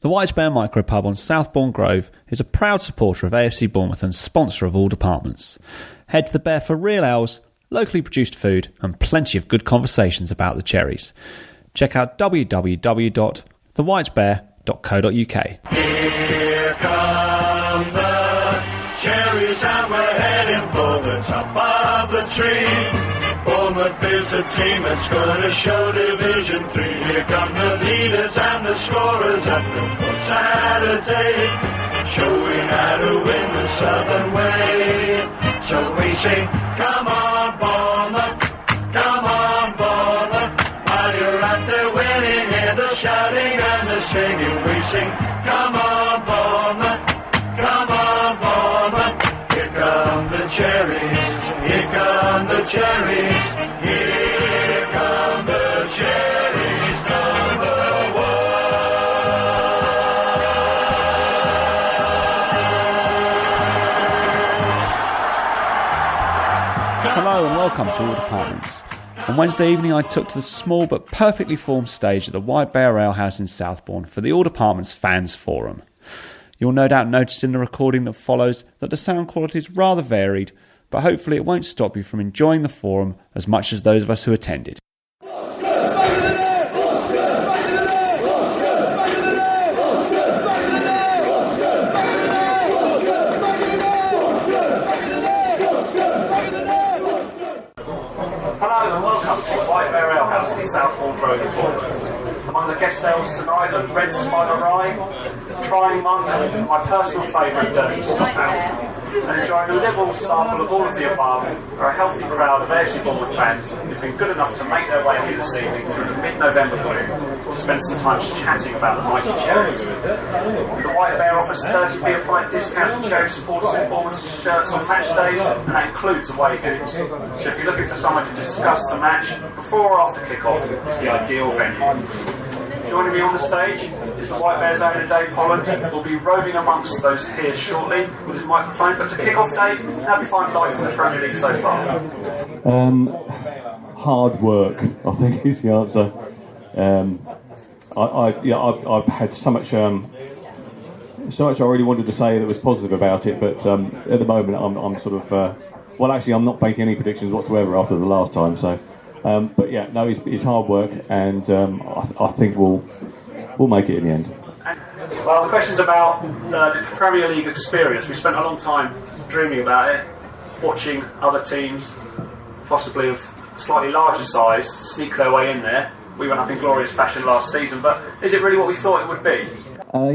The Wight Micropub on Southbourne Grove is a proud supporter of AFC Bournemouth and sponsor of all departments. Head to the Bear for real ales, locally produced food and plenty of good conversations about the Cherries. Check out www.thewhitebear.co.uk. Here come the Cherries and we're heading for the top of the tree. Bournemouth is a team that's going to show Division 3. Here come the leaders and the scorers at the Saturday, showing how to win the Southern way. So we sing, come on Bournemouth, come on Bournemouth. While you're out there winning, hear the shouting and the singing. We sing, come on Bournemouth, come on Bournemouth. Here come the Cherries, here come the Cherries, here come the Cherries, number one. Hello and welcome to All Departments. On Wednesday evening I took to the small but perfectly formed stage at the Wight Bear Ale House in Southbourne for the All Departments Fans Forum. You'll no doubt notice in the recording that follows that the sound quality is rather varied, but hopefully it won't stop you from enjoying the forum as much as those of us who attended. Hello and welcome to the Wight Bear Ale House in Southbourne Grove in Bournemouth. Among the guest ales tonight are Red Spider Rye, Trying Monk, and my personal favourite, Dirty Stockhouse. And enjoying a liberal sample of all of the above are a healthy crowd of AFC Bournemouth fans who've been good enough to make their way here this evening through the mid-November gloom to spend some time chatting about the mighty Cherries. The Wight Bear offers 30p a pint discount to Cherries supporters in Bournemouth shirts on match days, and that includes away games. So if you're looking for someone to discuss the match before or after kick-off, it's the ideal venue. Joining me on the stage is the Wight Bears owner Dave Holland, who will be roaming amongst those here shortly with his microphone. But to kick off, Dave, how have you found life in the Premier League so far? Hard work, I think, is the answer. I've had so much I really wanted to say that was positive about it, but at the moment I'm sort of I'm not making any predictions whatsoever after the last time. So. But yeah, no, it's hard work, and I think we'll make it in the end. Well, the question's about the Premier League experience. We spent a long time dreaming about it, watching other teams, possibly of slightly larger size, sneak their way in there. We went up in glorious fashion last season, but is it really what we thought it would be?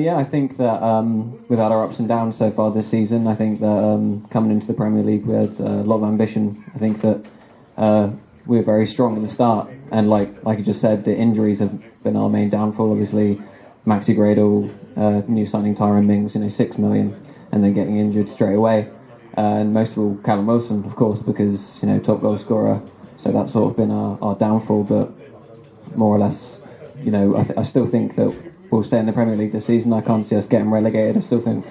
Yeah, I think that we've had our ups and downs so far this season. I think that coming into the Premier League we had a lot of ambition. I think that we were very strong at the start, and like you just said, the injuries have been our main downfall. Obviously, Maxi Gradle, new signing Tyrone Mings, $6 million, and then getting injured straight away. And most of all, Callum Wilson, of course, because top goal scorer. So that's sort of been our downfall. But more or less, I still think that we'll stay in the Premier League this season. I can't see us getting relegated. I still think,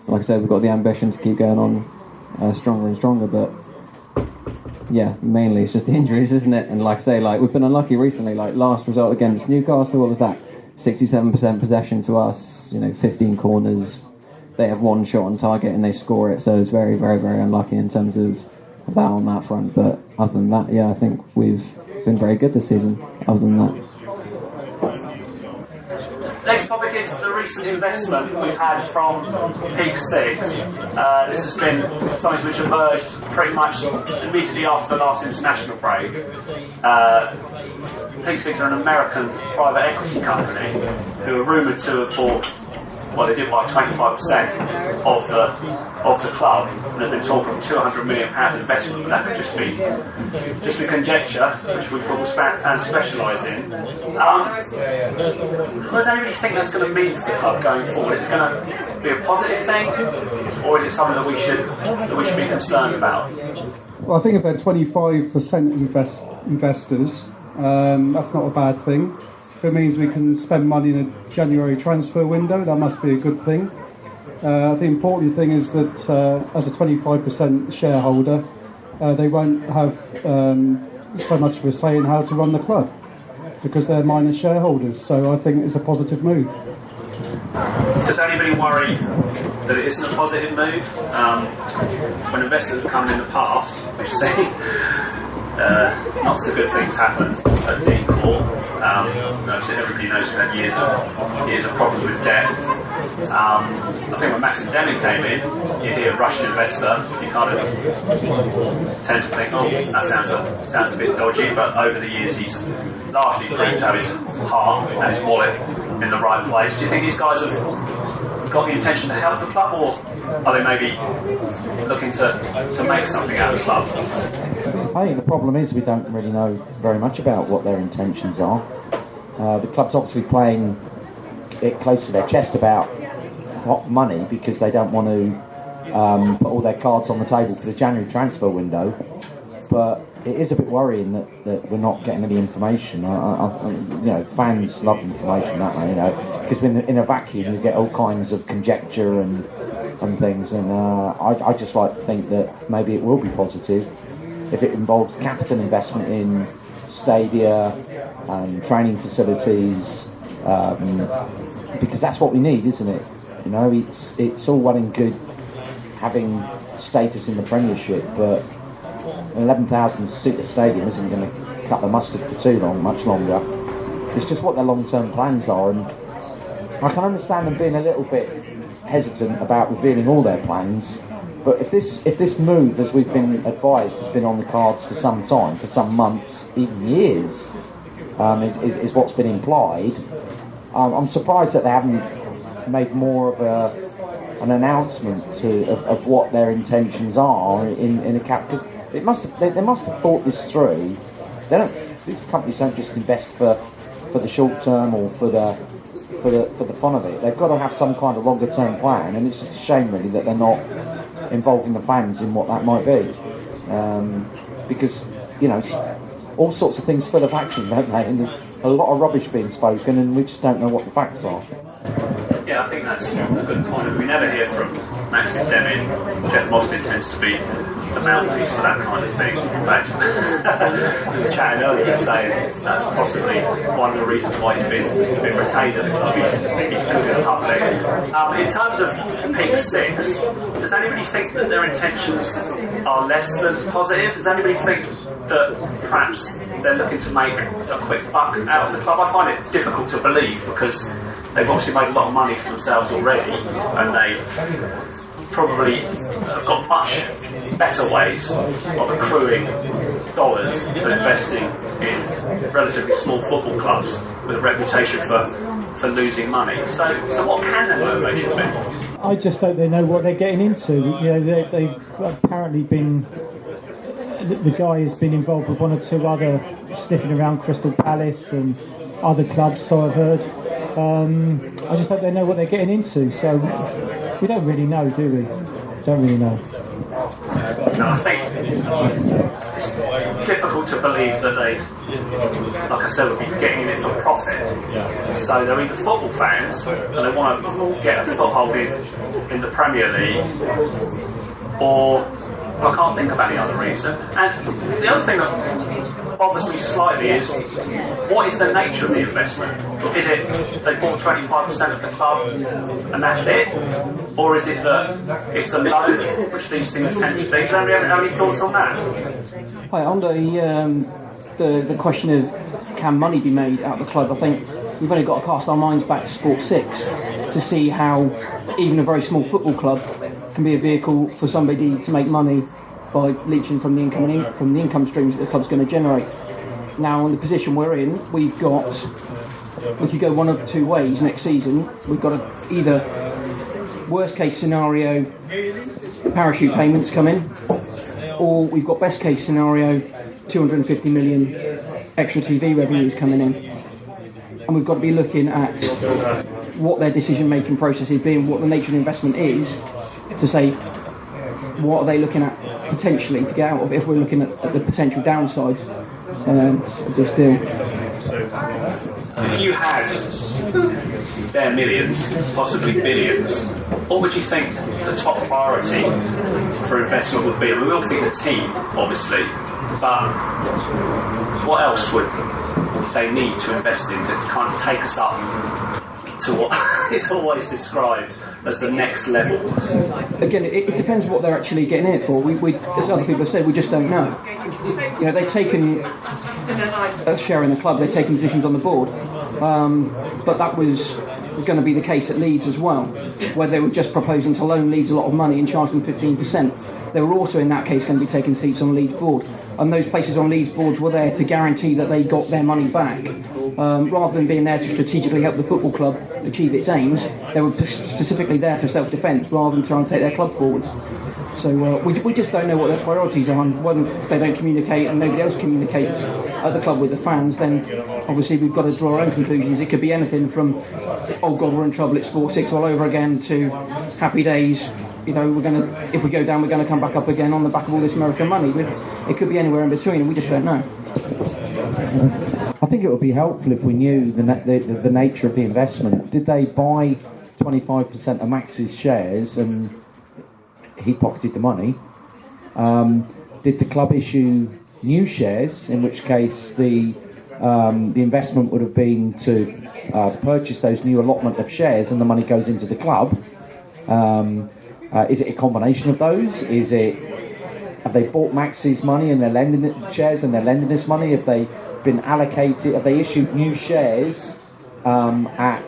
like I said, we've got the ambition to keep going on stronger and stronger. But yeah, mainly it's just the injuries, isn't it? And like I say, we've been unlucky recently. Last result against Newcastle, what was that? 67% possession to us, 15 corners. They have one shot on target and they score it. So it's very, very, very unlucky in terms of that on that front. But other than that, yeah, I think we've been very good this season. Other than that. Next topic is the recent investment we've had from Peak Six. This has been something which emerged pretty much immediately after the last international break. Peak Six are an American private equity company who are rumoured to have bought, they did buy 25% of the club, and there's been talk of £200 million investment, but that could just be conjecture, which we football fans specialise in. What does anybody think that's going to mean for the club going forward? Is it going to be a positive thing, or is it something that we should be concerned about? Well, I think if they're 25% investors, that's not a bad thing. If it means we can spend money in a January transfer window, that must be a good thing. The important thing is that as a 25% shareholder, they won't have so much of a say in how to run the club because they're minor shareholders. So I think it's a positive move. Does anybody worry that it isn't a positive move? When investors have come in the past, we've seen not so good things happen at deep court. Everybody knows we had years of problems with debt. I think when Maxim Deming came in, you hear Russian investor, you kind of tend to think, oh, that sounds a bit dodgy, but over the years he's largely proved to have his heart and his wallet in the right place. Do you think these guys have got the intention to help the club, or are they maybe looking to make something out of the club? I think the problem is we don't really know very much about what their intentions are. The club's obviously playing it close to their chest about hot money because they don't want to put all their cards on the table for the January transfer window. But it is a bit worrying that we're not getting any information. Fans love information that way, because in a vacuum you get all kinds of conjecture and things. And I just like to think that maybe it will be positive if it involves capital investment in stadia and training facilities, because that's what we need, isn't it? It's all well and good having status in the Premiership, but an 11,000-seater stadium isn't going to cut the mustard for much longer. It's just what their long-term plans are, and I can understand them being a little bit hesitant about revealing all their plans. But if this move, as we've been advised, has been on the cards for some time, for some months, even years, is what's been implied, I'm surprised that they haven't made more of an announcement of what their intentions are in a cap. Because they must have thought this through. These companies don't just invest for the short term or for the fun of it. They've got to have some kind of longer term plan, and it's just a shame really that they're not involving the fans in what that might be, because all sorts of things fill up action, don't they? And there's a lot of rubbish being spoken, and we just don't know what the facts are. Yeah, I think that's a good point. We never hear from Maxim Deming. Jeff Mostyn tends to be the mouthpiece for that kind of thing. In fact, we were chatting earlier saying that's possibly one of the reasons why he's been retained at the club. He's good in public. In terms of Peak 6, does anybody think that their intentions are less than positive? Does anybody think that perhaps they're looking to make a quick buck out of the club? I find it difficult to believe because they've obviously made a lot of money for themselves already, and they probably have got much better ways of accruing dollars than investing in relatively small football clubs with a reputation for losing money. So what can their motivation be? I just hope they know what they're getting into. They've apparently been. The guy has been involved with one or two other sniffing around Crystal Palace and other clubs, so I've heard. I just hope they know what they're getting into. So we don't really know, do we? Don't really know. No, I think it's difficult to believe that they, like I said, would be getting in it for profit. So they're either football fans and they want to get a foothold in the Premier League, or I can't think of any other reason. And the other thing that bothers me slightly is, what is the nature of the investment? Is it they bought 25% of the club and that's it? Or is it that it's a loan, which these things tend to be? Do you have any thoughts on that? Hi, on the question of can money be made out of the club, I think we've only got to cast our minds back to Sport 6 to see how even a very small football club can be a vehicle for somebody to make money by leeching from the income streams that the club's going to generate. Now, in the position we're in, we could go one of two ways next season. We've got either worst case scenario parachute payments come in, or we've got best case scenario 250 million extra TV revenues coming in. And we've got to be looking at what their decision making process is being, what the nature of the investment is, to say what are they looking at potentially to get out of it if we're looking at the potential downside of this deal. If you had their millions, possibly billions, what would you think the top priority for investment would be? I mean, we all think the team, obviously, but what else would they need to invest in to kind of take us up to what is always described as the next level. Again, it depends what they're actually getting it for. We, as other people have said, we just don't know. You know, they've taken a share in the club, they've taken positions on the board, but that was going to be the case at Leeds as well, where they were just proposing to loan Leeds a lot of money and charge them 15%. They were also in that case going to be taking seats on Leeds board, and those places on Leeds boards were there to guarantee that they got their money back. Rather than being there to strategically help the football club achieve its aims, they were specifically there for self-defence rather than trying to take their club forwards. So we just don't know what their priorities are, and when they don't communicate and nobody else communicates at the club with the fans, then obviously we've got to draw our own conclusions. It could be anything from, oh God, we're in trouble, it's Sport 6 all over again, to happy days, you know, if we go down, we're going to come back up again on the back of all this American money. It could be anywhere in between, and we just don't know. I think it would be helpful if we knew the nature of the investment. Did they buy 25% of Max's shares and he pocketed the money? Did the club issue new shares, in which case the investment would have been to purchase those new allotment of shares and the money goes into the club? Is it a combination of those? Have they bought Max's money and they're lending it shares and they're lending this money? Have they been allocated? Have they issued new shares at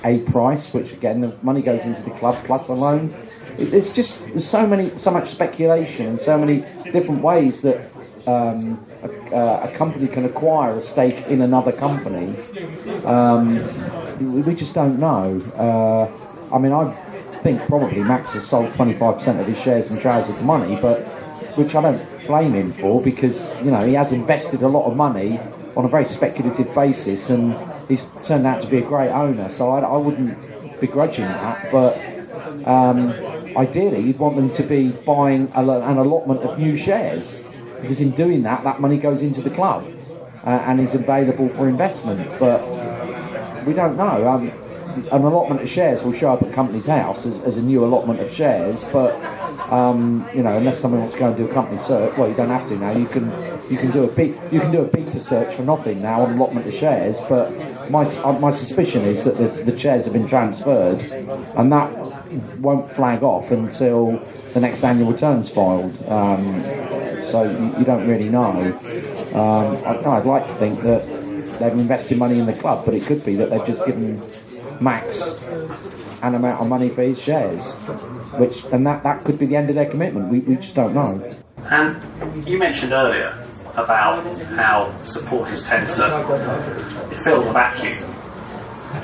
a price, which again the money goes into the club plus a loan? There's so much speculation and so many different ways that a company can acquire a stake in another company. We just don't know. I mean, I think probably Max has sold 25% of his shares and trousered the money, but which I don't blame him for, because you know he has invested a lot of money on a very speculative basis, and he's turned out to be a great owner. So I wouldn't begrudge him that, but ideally you'd want them to be buying an allotment of new shares, because in doing that, that money goes into the club and is available for investment. But we don't know. An allotment of shares will show up at Company's House as a new allotment of shares, but you know, unless someone wants to go and do a company search, well, you don't have to now. You can do a beta search for nothing now on allotment of shares. But my suspicion is that the shares have been transferred, and that won't flag off until the next annual return's filed. So you don't really know. I'd like to think that they've invested money in the club, but it could be that they've just given Max an amount of money for his shares, and that could be the end of their commitment. We just don't know. And you mentioned earlier about how supporters tend to fill the vacuum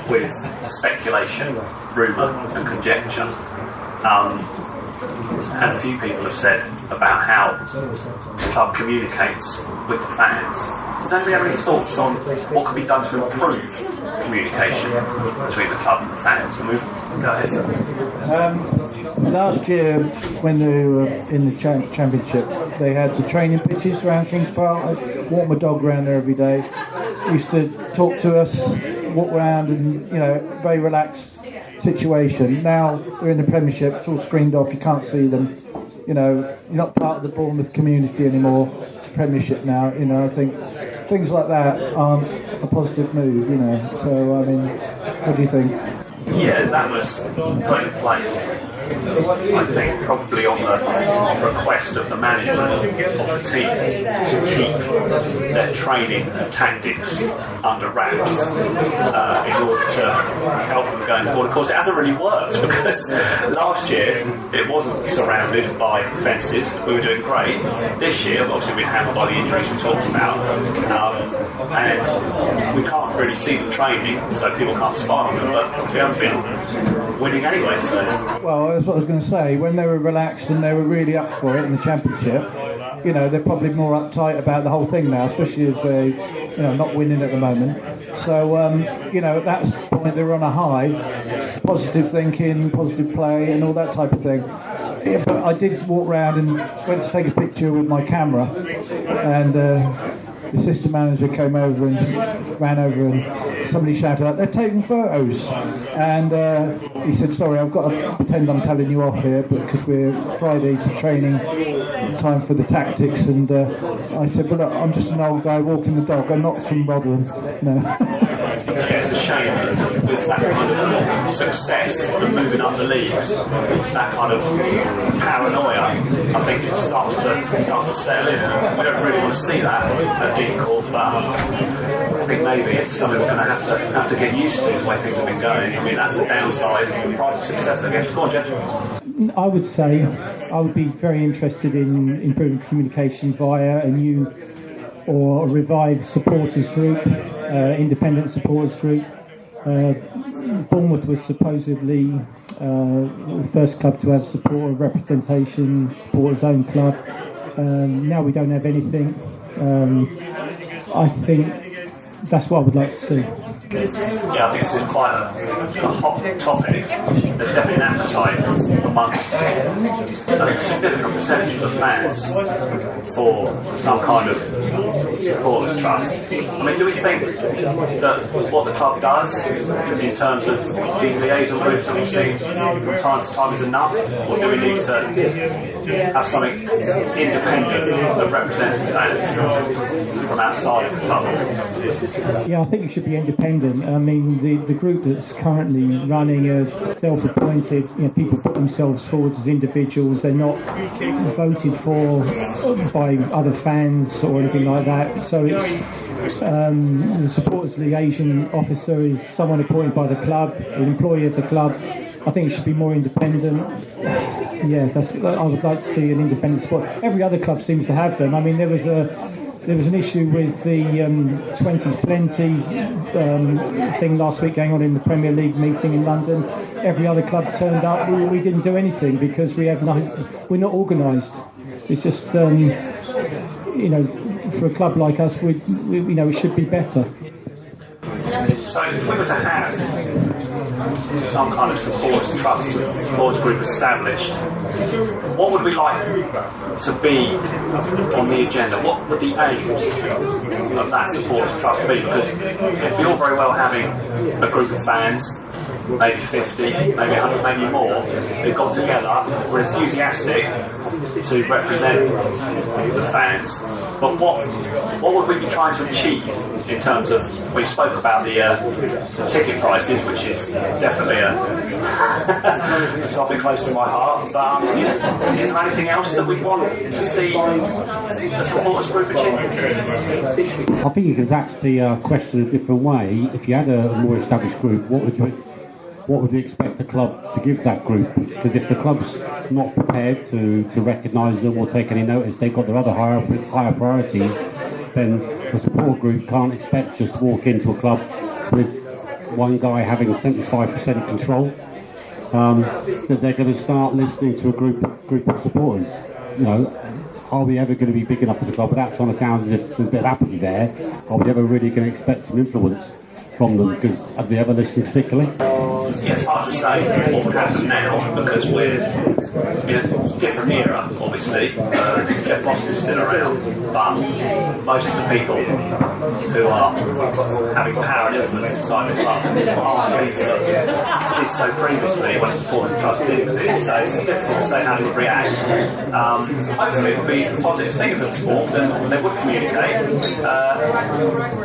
with speculation, rumour and conjecture. And a few people have said about how the club communicates with the fans. Does anybody have any thoughts on what could be done to improve communication between the club and the fans? And go ahead. Last year, when they were in the championship, they had the training pitches around Kings Park. I walked my dog around there every day. Used to talk to us, walk around, and very relaxed situation. Now we're in the Premiership, it's all screened off, you can't see them. You're not part of the Bournemouth community anymore. It's Premiership now. I think things like that aren't a positive move. So I mean, what do you think? Yeah, that was put in place, I think, probably on the request of the management of the team to keep their training and tactics under wraps in order to help them going forward. Of course, it hasn't really worked, because last year it wasn't surrounded by fences. We were doing great. This year, obviously, we'd hammered by the injuries we talked about, and we can't really see the training, so people can't spy on them, but we haven't been winning anyway. So, well, that's what I was going to say. When they were relaxed and they were really up for it in the Championship, they're probably more uptight about the whole thing now, especially as they, not winning at the moment. So, at that point they're on a high, positive thinking, positive play, and all that type of thing. I did walk around and went to take a picture with my camera, and the assistant manager came over and ran over, and somebody shouted out, "They're taking photos!" And he said, "Sorry, I've got to pretend I'm telling you off here, because we're Friday's training time for the tactics." And I said, "But look, I'm just an old guy walking the dog. I'm not from Rotherham." No. Yeah, it's a shame that with that kind of success of moving up the leagues, that kind of paranoia, I think it starts to settle in. We don't really want to see that at Dean Court, but I think maybe it's something we're going to have to get used to, the way things have been going. I mean, that's the downside, the price of success, I guess. Go on, Jeff. I would say I would be very interested in improving communication via a new or a revived supporters group, independent supporters group. Bournemouth was supposedly the first club to have supporter representation, supporters' own club. Now we don't have anything. I think that's what I would like to see. Yeah, I think this is quite a hot topic. There's definitely an appetite amongst a significant percentage of the fans for some kind of supporters trust. I mean, do we think that what the club does in terms of these liaison groups that we've seen from time to time is enough, or do we need to have something independent that represents the fans from outside of the club? Yeah, I think it should be independent. I mean, the group that's currently running are self-appointed. People put themselves forward as individuals. They're not voted for by other fans or anything like that. So it's the supporters liaison officer is someone appointed by the club, an employee of the club. I think it should be more independent. Yeah, I would like to see an independent support. Every other club seems to have them. I mean, there was an issue with the 20s Plenty thing last week going on in the Premier League meeting in London. Every other club turned up. We didn't do anything because we're not organised. It's just for a club like us, it should be better. So if we were to have some kind of supporters trust, supporters group established, what would we like to be on the agenda? What would the aims of that supporters trust be? Because if you're very well having a group of fans, maybe 50, maybe 100, maybe more, who've got together, we're enthusiastic to represent the fans, but what would we be trying to achieve in terms of, we spoke about the ticket prices, which is definitely a topic close to my heart, but is there anything else that we want to see the supporters group achieve? I think you could ask the question a different way. If you had a more established group, what would you expect the club to give that group? Because if the club's not prepared to recognise them or take any notice, they've got their other higher priorities, then the support group can't expect just to walk into a club with one guy having 75% control. That they're going to start listening to a group of supporters. Are we ever going to be big enough as a club? Without trying to sound as if there's a bit of apathy there, are we ever really going to expect some influence from them? Because have they ever listened particularly? Yeah, it's hard to say what would happen now because we're in a different era, obviously. Jeff Moss is still around, but most of the people who are having power and influence inside the club are people that did so previously when the supporters trust did exist, so it's difficult to say how they would react. Hopefully it would be a positive thing if it was formed and they would communicate.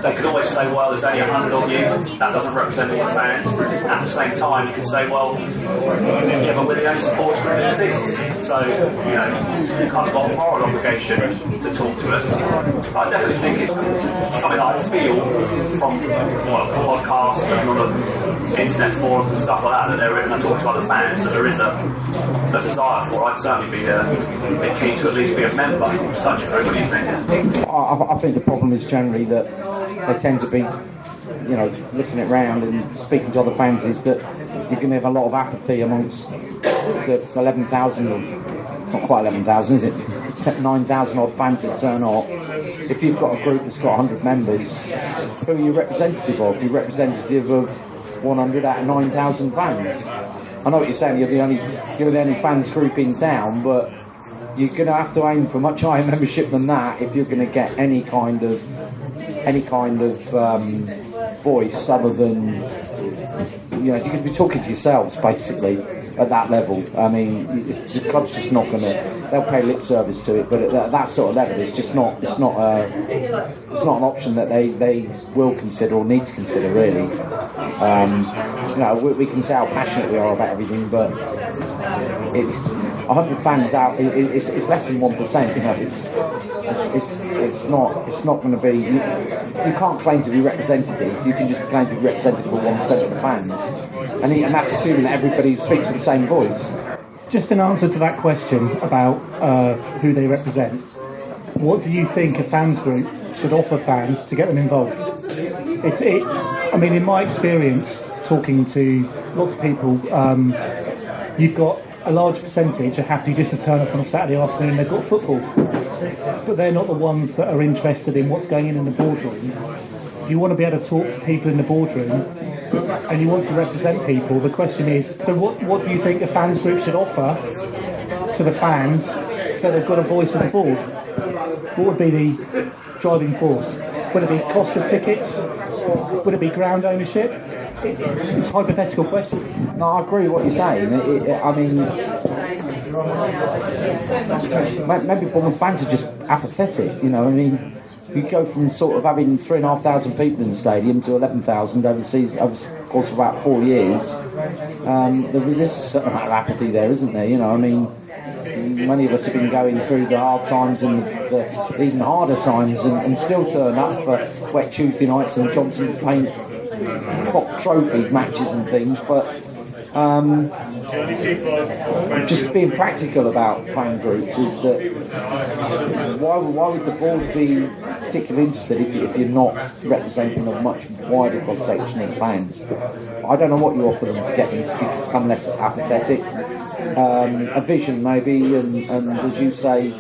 They could always say, well, there's only 100 of you, that doesn't represent all the fans. At the same time, you can say, well, yeah, but we're the only supporters group that exists, so you kind of got a moral obligation to talk to us. I definitely think it's something I feel from podcasts and on the internet forums and stuff like that they're written. I talk to other fans that there is a desire for. I'd certainly be keen to at least be a member of such a group. What do you think? I think the problem is generally that they tend to be, looking around and speaking to other fans, is that you're going to have a lot of apathy amongst the 11,000, not quite 11,000, is it? 9,000 odd fans that turn up. If you've got a group that's got 100 members, who are you representative of? You're representative of 100 out of 9,000 fans. I know what you're saying, you're the only fans group in town, but you're going to have to aim for much higher membership than that if you're going to get any kind of voice other than, you're going to be talking to yourselves basically. at that level. I mean, the club's just not going to. They'll pay lip service to it, but at that sort of level, it's just not. It's not an option that they will consider or need to consider, really. We can say how passionate we are about everything, but it's 100 fans out. It's less than 1%. You know, it's not going to be. You can't claim to be representative. You can just claim to be representative of 1% of the fans, and that's assuming that everybody speaks with the same voice. Just in answer to that question about who they represent, what do you think a fans group should offer fans to get them involved? I mean, in my experience, talking to lots of people, you've got a large percentage are happy just to turn up on a Saturday afternoon and they've got football. But they're not the ones that are interested in what's going in the boardroom. You want to be able to talk to people in the boardroom and you want to represent people. The question is, so what do you think the fans group should offer to the fans so they've got a voice on the board? What would be the driving force? Would it be cost of tickets? Would it be ground ownership? It's a hypothetical question. No, I agree with what you're saying. I mean, maybe Bournemouth fans are just apathetic. You know, I mean, you go from sort of having 3,500 people in the stadium to 11,000 over the course of about 4 years. There is a certain amount of apathy there, isn't there? You know, I mean, many of us have been going through the hard times and the even harder times and still turn up for wet Tuesday nights and Johnson Paint pop trophy matches and things, but just being practical about fan groups is that why would the board be particularly interested if you're not representing a much wider cross section of fans? I don't know what you offer them to get them to become less apathetic. A vision maybe, and as you say,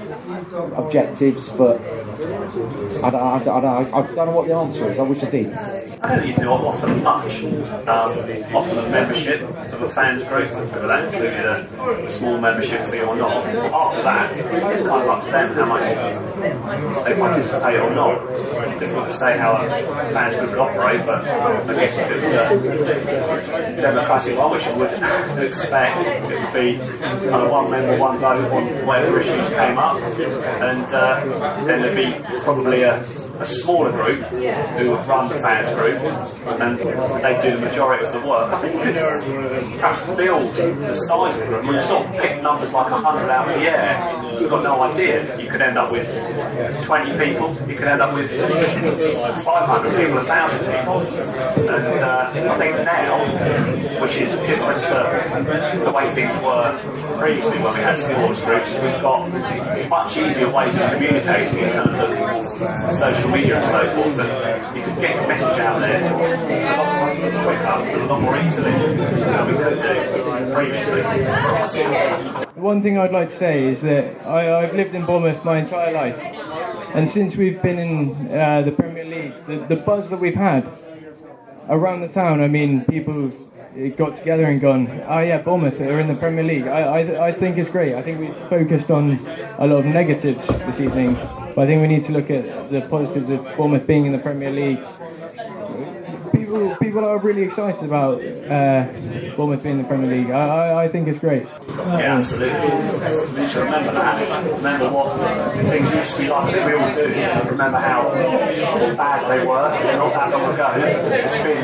objectives, but I don't know what the answer is. I wish I did. I don't think you do offer them much. Offer them membership to a fans group, whether that included a small membership fee or not. After that, it's kind of up to them how much they participate or not. It's difficult to say how a fans group would operate, but I guess if it was a democratic one, which you would expect, it would be kind of one member, one vote on whatever issues came up, and then there'd be probably a smaller group who would run the fans group and they do the majority of the work. I think you could perhaps build the size of the group. When you sort of pick numbers like 100 out of the air, you've got no idea. You could end up with 20 people, you could end up with 500 people, 1,000 people. And I think now, which is different to the way things were previously when we had sports groups, we've got much easier ways of communicating in terms of social media and so forth, that you can get your message out there a lot quicker and a lot more easily than we could do previously. One thing I'd like to say is that I've lived in Bournemouth my entire life, and since we've been in the Premier League, the buzz that we've had around the town, I mean, people got together and gone, oh yeah, Bournemouth are in the Premier League. I think it's great. I think we've focused on a lot of negatives this evening, but I think we need to look at the positives of Bournemouth being in the Premier League. People are really excited about Bournemouth being in the Premier League. I think it's great. Yeah, absolutely. We need to remember that. Remember what things used to be like that we all do. Remember how bad they were not that long ago. It's been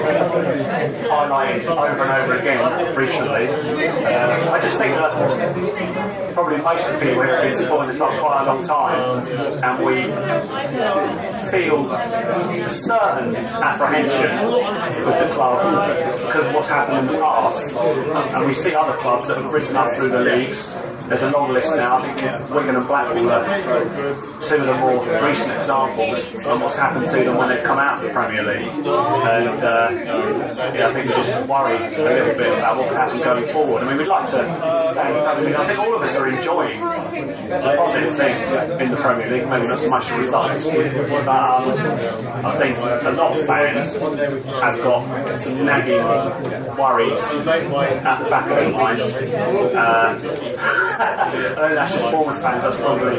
highlighted over and over again recently. I just think that probably most of the people have been supporting the club for quite a long time, and we feel a certain apprehension with the club because of what's happened in the past, and we see other clubs that have risen up through the leagues. There's a long list now. I think Wigan and Blackpool are two of the more recent examples of what's happened to them when they've come out of the Premier League. And I think we just worry a little bit about what can happen going forward. I mean, we'd like to stay in the Premier League. I think all of us are enjoying the positive things in the Premier League, maybe not so much the results, but I think a lot of fans have got some nagging worries at the back of their minds. I think that's just Bournemouth fans. That's probably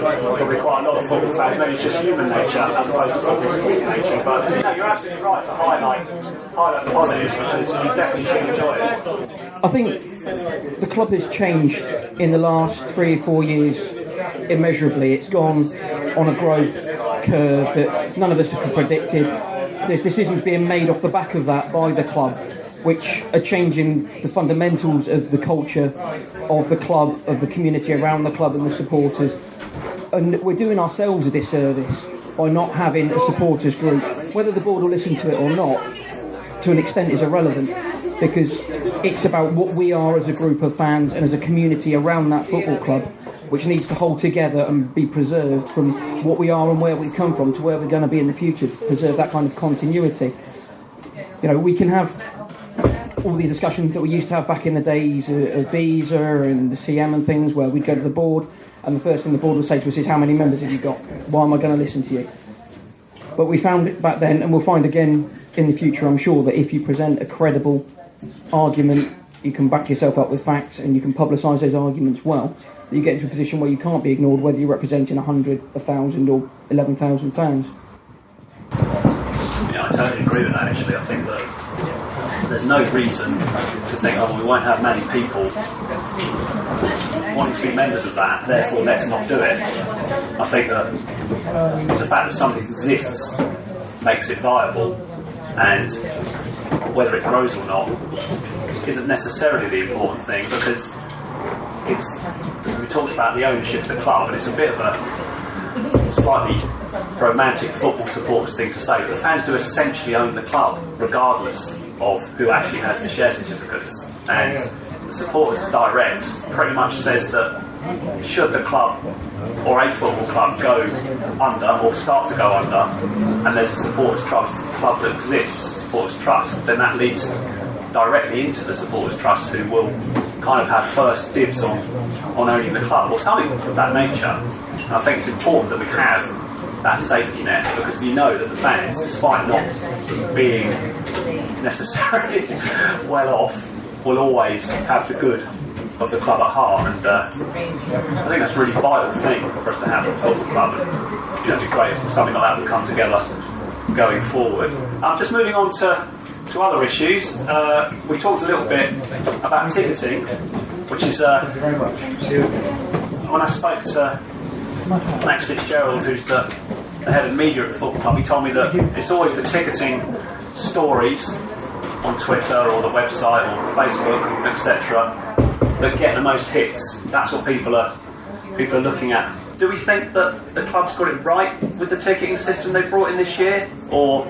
quite a lot of football fans. Maybe it's just human nature as opposed to football sports nature. But you're absolutely right to highlight the positives, because you definitely should enjoy it. I think the club has changed in the last 3 or 4 years immeasurably. It's gone on a growth curve that none of us have predicted. There's decisions being made off the back of that by the club, which are changing the fundamentals of the culture of the club, of the community around the club and the supporters. And we're doing ourselves a disservice by not having a supporters group. Whether the board will listen to it or not, to an extent, is irrelevant, because it's about what we are as a group of fans and as a community around that football club, which needs to hold together and be preserved from what we are and where we come from to where we're going to be in the future, to preserve that kind of continuity. You know, we can have all the discussions that we used to have back in the days of Visa and the CM and things, where we'd go to the board and the first thing the board would say to us is, how many members have you got? Why am I going to listen to you? But we found it back then, and we'll find again in the future, I'm sure, that if you present a credible argument, you can back yourself up with facts and you can publicise those arguments well, that you get into a position where you can't be ignored, whether you're representing 100, 1,000 or 11,000 fans. Yeah, I totally agree with that, actually. I think that there's no reason to think, oh, we won't have many people wanting to be members of that, therefore let's not do it. I think that the fact that something exists makes it viable, and whether it grows or not isn't necessarily the important thing, because we talked about the ownership of the club, and it's a bit of a slightly romantic football supporters thing to say, but the fans do essentially own the club regardless of who actually has the share certificates, and the supporters direct pretty much says that should the club or a football club go under or start to go under, and there's a supporters trust club that exists, supporters trust, then that leads directly into the supporters trust, who will kind of have first dibs on owning the club or something of that nature. And I think it's important that we have that safety net, because you know that the fans, despite not being necessarily well off, will always have the good of the club at heart, and I think that's a really vital thing for us to have at the football club, and it'd be great if something like that would come together going forward. Just moving on to other issues, we talked a little bit about ticketing, which is when I spoke to Max Fitzgerald, who's the head of media at the football club, he told me that it's always the ticketing stories on Twitter or the website or Facebook, etc., that get the most hits. That's what people are looking at. Do we think that the club's got it right with the ticketing system they brought in this year, or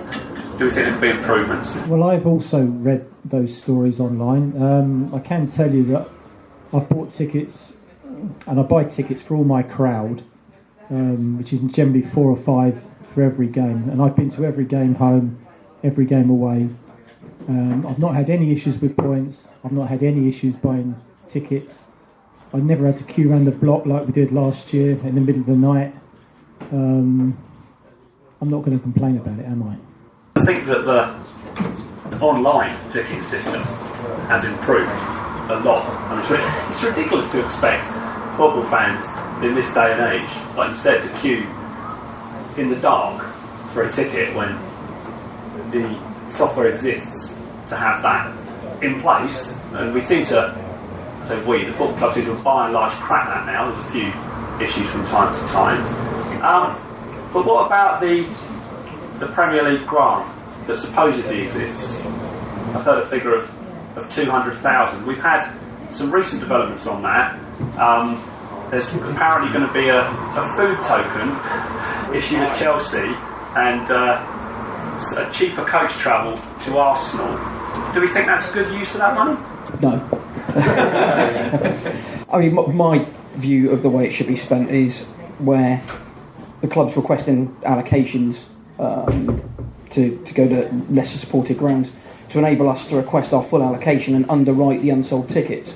do we think there could be improvements? Well, I've also read those stories online. I can tell you that I've bought tickets, and I buy tickets for all my crowd, which is generally 4 or 5 for every game, and I've been to every game home, every game away. I've not had any issues with points. I've not had any issues buying tickets. I never had to queue around the block like we did last year in the middle of the night. I'm not going to complain about it, am I? I think that the online ticketing system has improved a lot. I mean, it's ridiculous to expect football fans in this day and age, like you said, to queue in the dark for a ticket when the software exists to have that in place. And we seem to, the football club seem to by and large crack that now. There's a few issues from time to time. But what about the Premier League grant that supposedly exists? I've heard a figure of 200,000. We've had some recent developments on that. There's apparently going to be a food token issued at Chelsea, and a cheaper coach travel to Arsenal. Do we think that's a good use of that money? No. I mean, my view of the way it should be spent is where the club's requesting allocations to go to lesser supported grounds, to enable us to request our full allocation and underwrite the unsold tickets,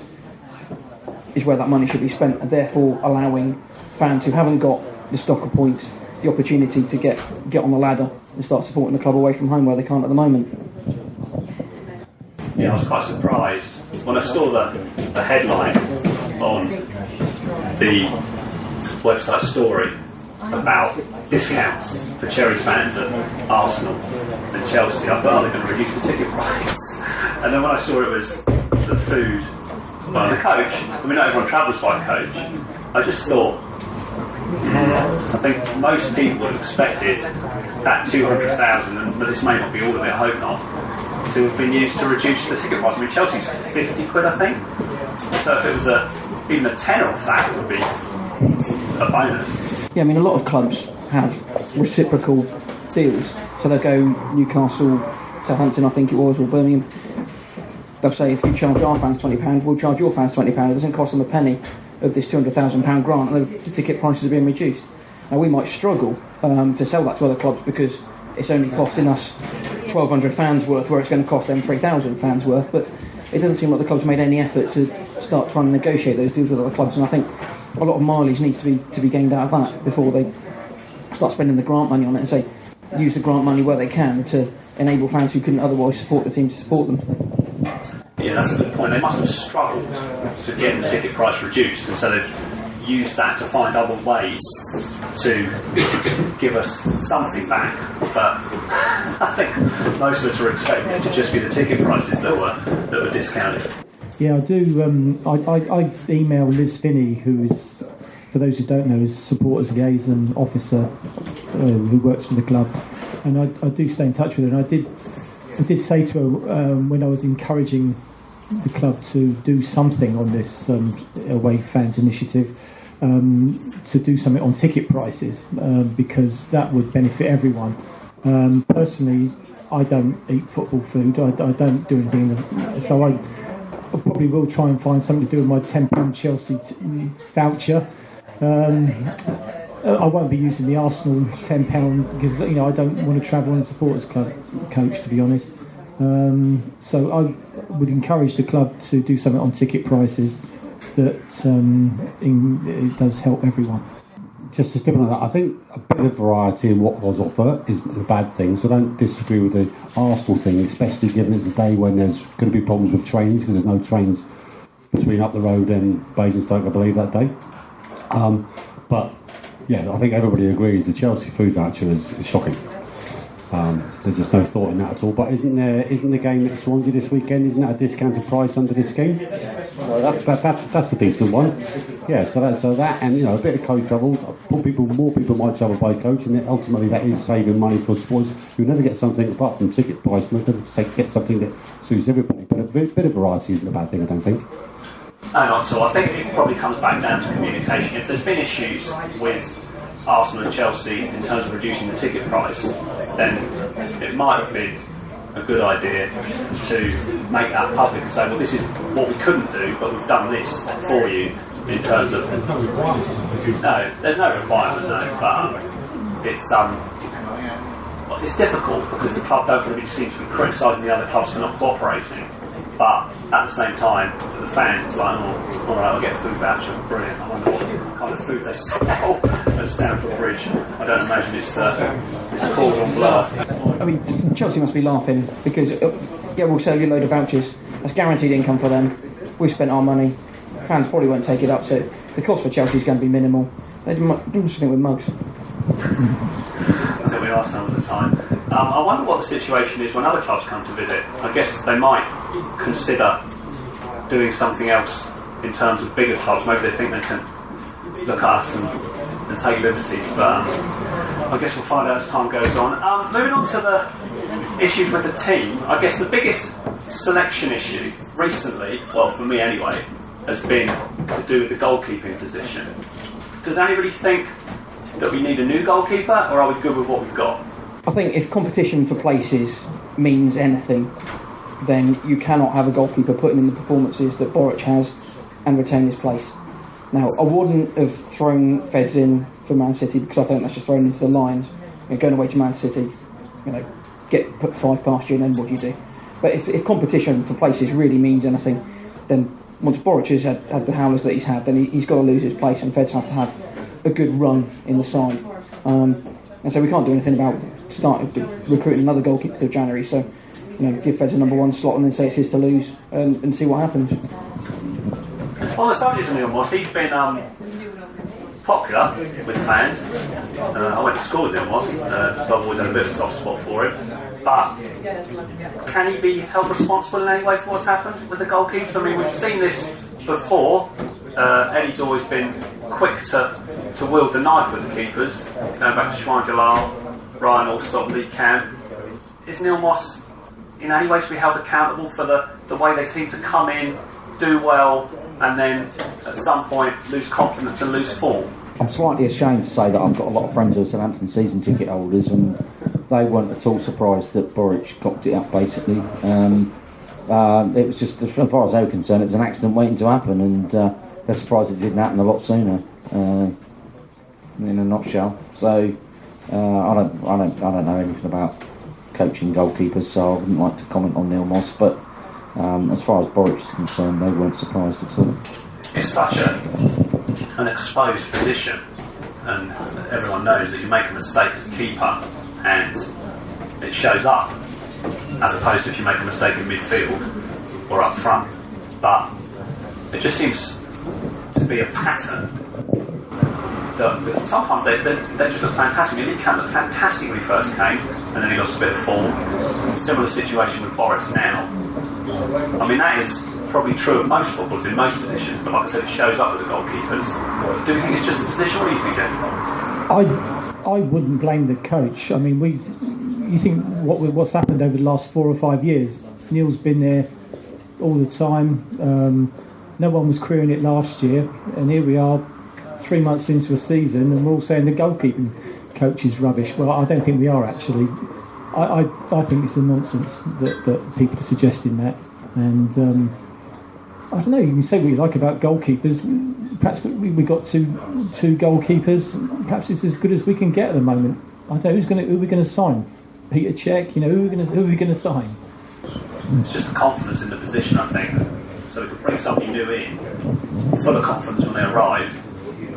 is where that money should be spent, and therefore allowing fans who haven't got the stock of points the opportunity to get on the ladder and start supporting the club away from home where they can't at the moment. Yeah, I was quite surprised when I saw the headline on the website story about discounts for Cherries fans at Arsenal and Chelsea. I thought, they're going to reduce the ticket price. And then when I saw it was the food, well, the coach, I mean, not everyone travels by coach. I just thought, I think most people would have expected that 200,000, but this may not be all of it, I hope not, to have been used to reduce the ticket price. I mean, Chelsea's 50 quid, I think. So if it was even a tenner off that, it would be a bonus. Yeah, I mean, a lot of clubs have reciprocal deals. So they'll go Newcastle, Southampton, I think it was, or Birmingham. They'll say, if you charge our fans £20, we'll charge your fans £20. It doesn't cost them a penny of this £200,000 grant, and the ticket prices are being reduced. Now, we might struggle to sell that to other clubs because it's only costing us 1,200 fans worth, where it's going to cost them 3,000 fans worth. But it doesn't seem like the clubs made any effort to start trying to negotiate those deals with other clubs, and I think a lot of mileage needs to be gained out of that before they start spending the grant money on it, and say use the grant money where they can to enable fans who couldn't otherwise support the team to support them. Yeah, that's a good point. They must have struggled to get the ticket price reduced, and so they've used that to find other ways to give us something back. But I think most of us were expecting it to just be the ticket prices that were discounted. Yeah, I do. I email Liz Finney, who is, for those who don't know, is supporters liaison officer who works for the club, and I do stay in touch with her. And I did say to her when I was encouraging the club to do something on this away fans initiative, to do something on ticket prices, because that would benefit everyone. Personally, I don't eat football food. I don't do anything, so I probably will try and find something to do with my £10 Chelsea voucher. I won't be using the Arsenal £10 because I don't want to travel on a supporters club coach, to be honest. So I would encourage the club to do something on ticket prices that it does help everyone. Just to step on that, I think a bit of variety in what was offered isn't a bad thing, so I don't disagree with the Arsenal thing, especially given it's a day when there's going to be problems with trains, because there's no trains between up the road and Basingstoke, I believe, that day. But yeah, I think everybody agrees the Chelsea food voucher is shocking. There's just no thought in that at all. But isn't the game at Swansea this weekend? Isn't that a discounted price under this scheme? Well, that's a decent one. Yeah, so that and a bit of coach travel. More people might travel by coach, and ultimately that is saving money for sports. You'll never get something apart from ticket price. You'll never get something that suits everybody. But a bit of variety isn't a bad thing, I don't think. No, not at all. I think it probably comes back down to communication. If there's been issues with Arsenal and Chelsea in terms of reducing the ticket price, then it might have been a good idea to make that public and say, well, this is what we couldn't do, but we've done this for you in terms of... No, there's no requirement, no, but it's difficult because the club don't really seem to be criticising the other clubs for not cooperating. But at the same time, for the fans, it's like, oh, all right, I'll get a food voucher, brilliant. I wonder what kind of food they sell at Stamford Bridge. I don't imagine it's cordon bleu. I mean, Chelsea must be laughing because, we'll sell you a load of vouchers. That's guaranteed income for them. We've spent our money. Fans probably won't take it up, so the cost for Chelsea is going to be minimal. They do something with mugs. I think we are some of the time. I wonder what the situation is when other clubs come to visit. I guess they might consider doing something else in terms of bigger clubs. Maybe they think they can look at us and take liberties, but I guess we'll find out as time goes on. Moving on to the issues with the team, I guess the biggest selection issue recently, well for me anyway, has been to do with the goalkeeping position. Does anybody think that we need a new goalkeeper, or are we good with what we've got? I think if competition for places means anything, then you cannot have a goalkeeper putting in the performances that Boric has and retain his place. Now, I wouldn't have thrown Feds in for Man City because I think that's just thrown into the Lions. Going away to Man City, put 5 past you, and then what do you do? But if competition for places really means anything, then once Boric has had the howlers that he's had, then he's got to lose his place, and Feds has to have a good run in the side. And so we can't do anything about starting to recruit another goalkeeper till January. So, give Feds a number 1 slot and then say it's his to lose and see what happens. On the subject of Neil Moss, he's been popular with fans. I went to school with Neil Moss, so I've always had a bit of a soft spot for him. But can he be held responsible in any way for what's happened with the goalkeepers? I mean, we've seen this before. Eddie's always been quick to wield the knife with the keepers, going back to Schwein Jalal, Ryan Allsop, Lee Camp. Is Neil Moss in any way to be held accountable for the way they seem to come in, do well, and then at some point lose confidence and lose form? I'm slightly ashamed to say that I've got a lot of friends who are Southampton season ticket holders, and they weren't at all surprised that Boric cocked it up, basically. It was just, as far as they were concerned, it was an accident waiting to happen, and they're surprised it didn't happen a lot sooner, in a nutshell. So, I don't know anything about coaching goalkeepers, so I wouldn't like to comment on Neil Moss, but as far as Boric is concerned, they weren't surprised at all. It's such an exposed position, and everyone knows that you make a mistake as a keeper and it shows up, as opposed to if you make a mistake in midfield or up front. But it just seems to be a pattern that sometimes they just look fantastic. Lee Camp looked fantastic when he first came, and then he lost a bit of form. Similar situation with Boris now. I mean, that is probably true of most footballers in most positions, but like I said, it shows up with the goalkeepers. Do you think it's just the position? What do you think, Jeff? I wouldn't blame the coach. I mean, you think what's happened over the last 4 or 5 years? Neil's been there all the time. No one was querying it last year, and here we are, 3 months into a season, and we're all saying the goalkeeping coach is rubbish. Well, I don't think we are, actually. I think it's a nonsense that people are suggesting that, and I don't know. You can say what you like about goalkeepers. Perhaps we got two goalkeepers. Perhaps it's as good as we can get at the moment. I don't know who are we going to sign. Peter Cech. Who are we going to sign? It's just the confidence in the position, I think. So we could bring somebody new in, full of confidence when they arrive,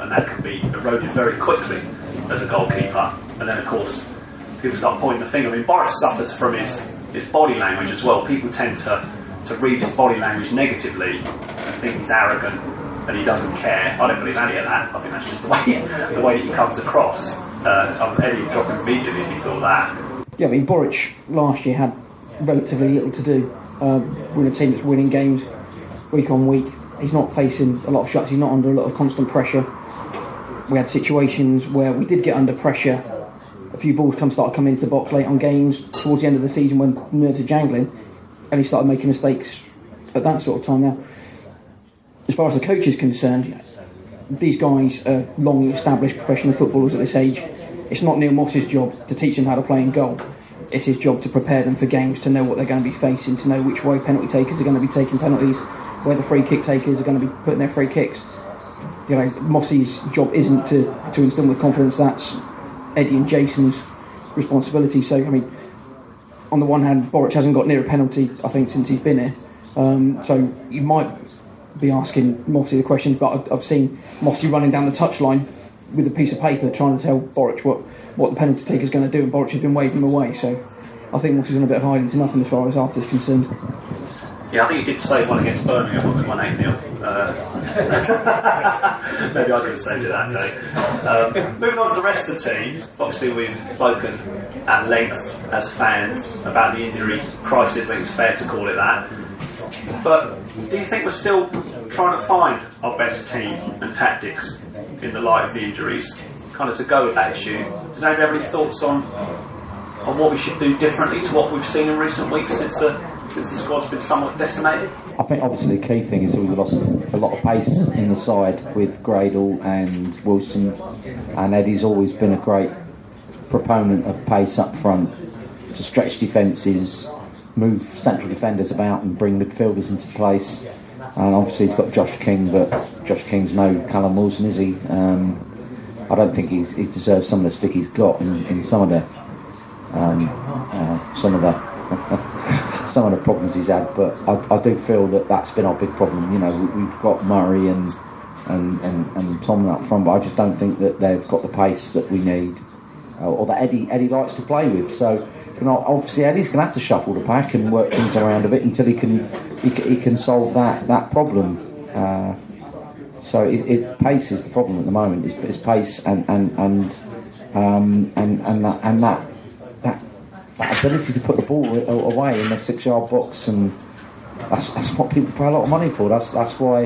and that can be eroded very quickly as a goalkeeper. And then, of course, people start pointing the finger. I mean, Boris suffers from his body language as well. People tend to read his body language negatively and think he's arrogant and he doesn't care. I don't believe any of that. I think that's just the way that he comes across. Eddie would drop him immediately if he thought that. Yeah, I mean, Boric last year had relatively little to do. We're in a team that's winning games week on week. He's not facing a lot of shots. He's not under a lot of constant pressure. We had situations where we did get under pressure. A few balls started coming into the box late on games towards the end of the season when nerves are jangling, and he started making mistakes at that sort of time. Now, as far as the coach is concerned, these guys are long established professional footballers at this age. It's not Neil Moss's job to teach them how to play in goal. It's his job to prepare them for games, to know what they're going to be facing, to know which way penalty takers are going to be taking penalties, where the free kick takers are going to be putting their free kicks. Moss's job isn't to instill them with confidence. That's Eddie and Jason's responsibility. So, I mean, on the one hand, Boric hasn't got near a penalty, I think, since he's been here. So you might be asking Mossy the questions, but I've seen Mossy running down the touchline with a piece of paper trying to tell Boric what the penalty taker's going to do, and Boric has been waving him away. So I think Mossy's on a bit of hiding to nothing as far as Arthur's concerned. Yeah, I think he did save one against Birmingham when we won 8-0. Maybe I could have saved it that day. Moving on to the rest of the team, obviously we've spoken at length as fans about the injury crisis. I think it's fair to call it that. But do you think we're still trying to find our best team and tactics in the light of the injuries, kind of to go with that issue? Does anybody have any thoughts on what we should do differently to what we've seen in recent weeks since the squad's been somewhat decimated? I think obviously the key thing is that we've lost a lot of pace in the side with Gradle and Wilson, and Eddie's always been a great proponent of pace up front to stretch defences, move central defenders about and bring midfielders into place. And obviously he's got Josh King, but Josh King's no Callum Wilson, is he? I don't think he deserves some of the stick he's got in some of the some of the problems he's had, but I do feel that that's been our big problem. We've got Murray and Tom up front, but I just don't think that they've got the pace that we need, or that Eddie likes to play with. So obviously Eddie's going to have to shuffle the pack and work things around a bit until he can solve that problem. So pace is the problem at the moment. It's pace and that that ability to put the ball away in the 6-yard box, and that's what people pay a lot of money for. That's why,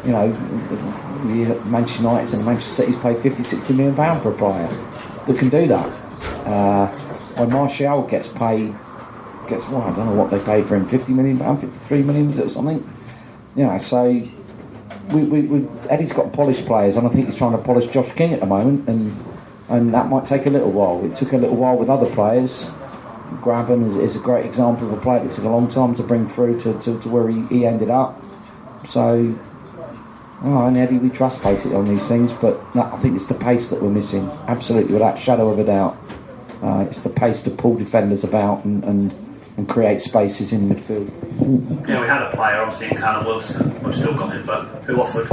you know, the Manchester United and the Manchester City's pay £50-60 million for a player that can do that. When Martial gets, I don't know what they paid for him, £50 million, £53 million, is it, or something? You know, so Eddie's got polished players, and I think he's trying to polish Josh King at the moment, and that might take a little while. It took a little while with other players. Graben is a great example of a player that took a long time to bring through to where he ended up. So, and Eddie, we trust basically on these things, but no, I think it's the pace that we're missing, absolutely, without shadow of a doubt. It's the pace to pull defenders about and create spaces in midfield. Yeah, we had a player, obviously, in Callum Wilson, we've still got him, but who offered